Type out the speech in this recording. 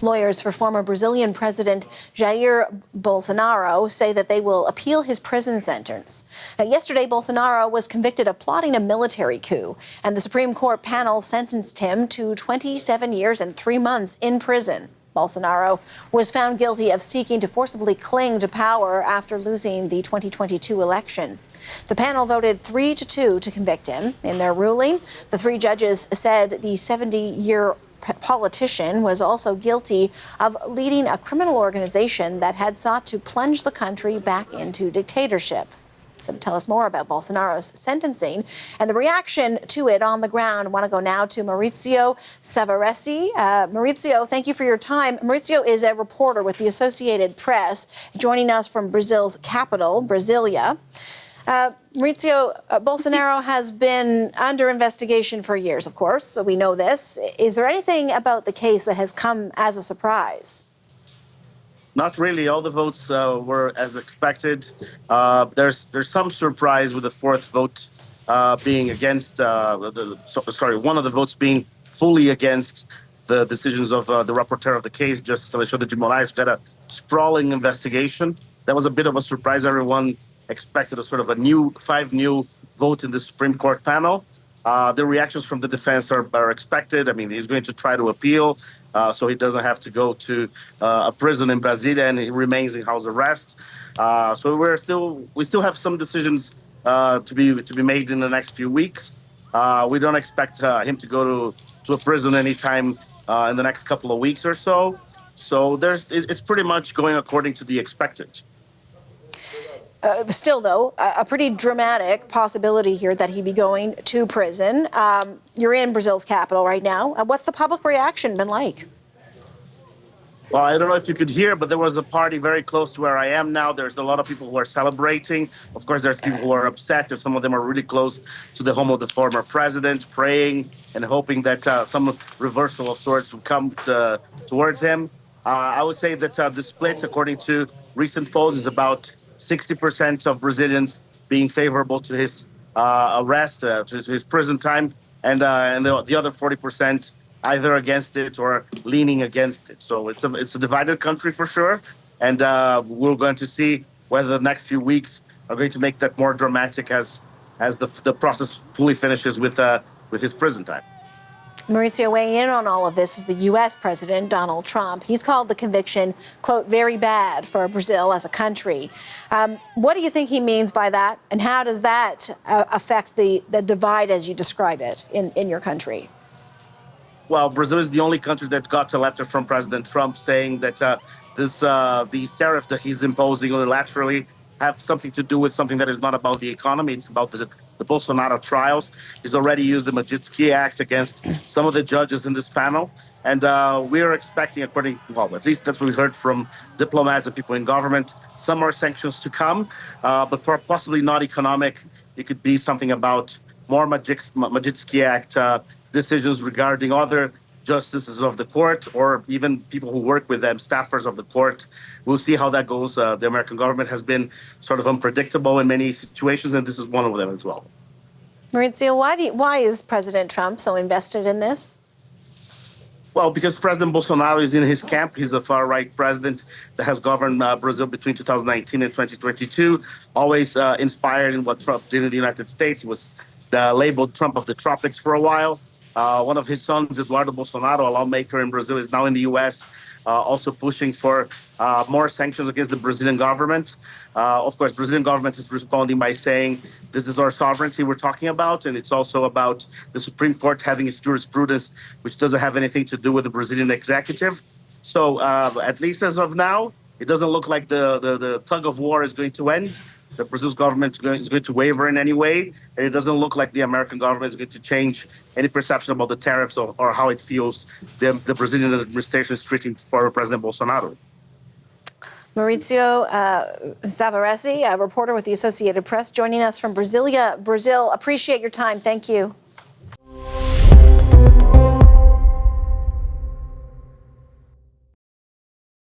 Lawyers for former Brazilian President Jair Bolsonaro say that they will appeal his prison sentence. Now, yesterday, Bolsonaro was convicted of plotting a military coup, and the Supreme Court panel sentenced him to 27 years and 3 months in prison. Bolsonaro was found guilty of seeking to forcibly cling to power after losing the 2022 election. The panel voted 3-2 to convict him. In their ruling, the 3 judges said the 70-year politician was also guilty of leading a criminal organization that had sought to plunge the country back into dictatorship. So to tell us more about Bolsonaro's sentencing and the reaction to it on the ground, I want to go now to Mauricio Savarese. Mauricio, thank you for your time. Mauricio is a reporter with the Associated Press, joining us from Brazil's capital, Brasilia. Mauricio, Bolsonaro has been under investigation for years, of course, so we know this. Is there anything about the case that has come as a surprise? Not really. All the votes were as expected. There's some surprise with the 4th vote being against. One of the votes being fully against the decisions of the rapporteur of the case, Justice Alexandre de Moraes, who had a sprawling investigation. That was a bit of a surprise. Everyone expected a sort of a 5-new vote in the Supreme Court panel. The reactions from the defense are expected. I mean, he's going to try to appeal, so he doesn't have to go to a prison in Brasilia, and he remains in house arrest. So we still have some decisions to be made in the next few weeks. We don't expect him to go to a prison anytime in the next couple of weeks or so. So it's pretty much going according to the expected. Still, though, a pretty dramatic possibility here that he be going to prison. You're in Brazil's capital right now. What's the public reaction been like? Well, I don't know if you could hear, but there was a party very close to where I am now. There's a lot of people who are celebrating. Of course, there's people who are upset, and some of them are really close to the home of the former president, praying and hoping that some reversal of sorts would come towards him. I would say that the split, according to recent polls, is about 60% of Brazilians being favorable to his arrest, to his prison time, and the other 40% either against it or leaning against it. So it's a divided country for sure, and we're going to see whether the next few weeks are going to make that more dramatic as the process fully finishes with his prison time. Mauricio, weighing in on all of this is the U.S. President Donald Trump. He's called the conviction, quote, very bad for Brazil as a country. What do you think he means by that? And how does that affect the divide as you describe it in your country? Well, Brazil is the only country that got a letter from President Trump saying that these tariffs that he's imposing unilaterally have something to do with something that is not about the economy. It's about the Bolsonaro trials. He's already used the Magnitsky Act against some of the judges in this panel. And we are expecting, at least that's what we heard from diplomats and people in government, some more sanctions to come, but possibly not economic. It could be something about more Magnitsky Act decisions regarding other justices of the court or even people who work with them, staffers of the court. We'll see how that goes. The American government has been sort of unpredictable in many situations, and this is one of them as well. Mauricio, why is President Trump so invested in this? Well, because President Bolsonaro is in his camp. He's a far-right president that has governed Brazil between 2019 and 2022, always inspired in what Trump did in the United States. He was labeled Trump of the tropics for a while. One of his sons, Eduardo Bolsonaro, a lawmaker in Brazil, is now in the U.S., also pushing for more sanctions against the Brazilian government. Of course, Brazilian government is responding by saying this is our sovereignty we're talking about, and it's also about the Supreme Court having its jurisprudence, which doesn't have anything to do with the Brazilian executive. So at least as of now, it doesn't look like the tug of war is going to end. The Brazil's government is going to waver in any way, and it doesn't look like the American government is going to change any perception about the tariffs or how it feels the Brazilian administration is treating former President Bolsonaro. Mauricio Savarese, a reporter with the Associated Press, joining us from Brasilia, Brazil. Appreciate your time. Thank you.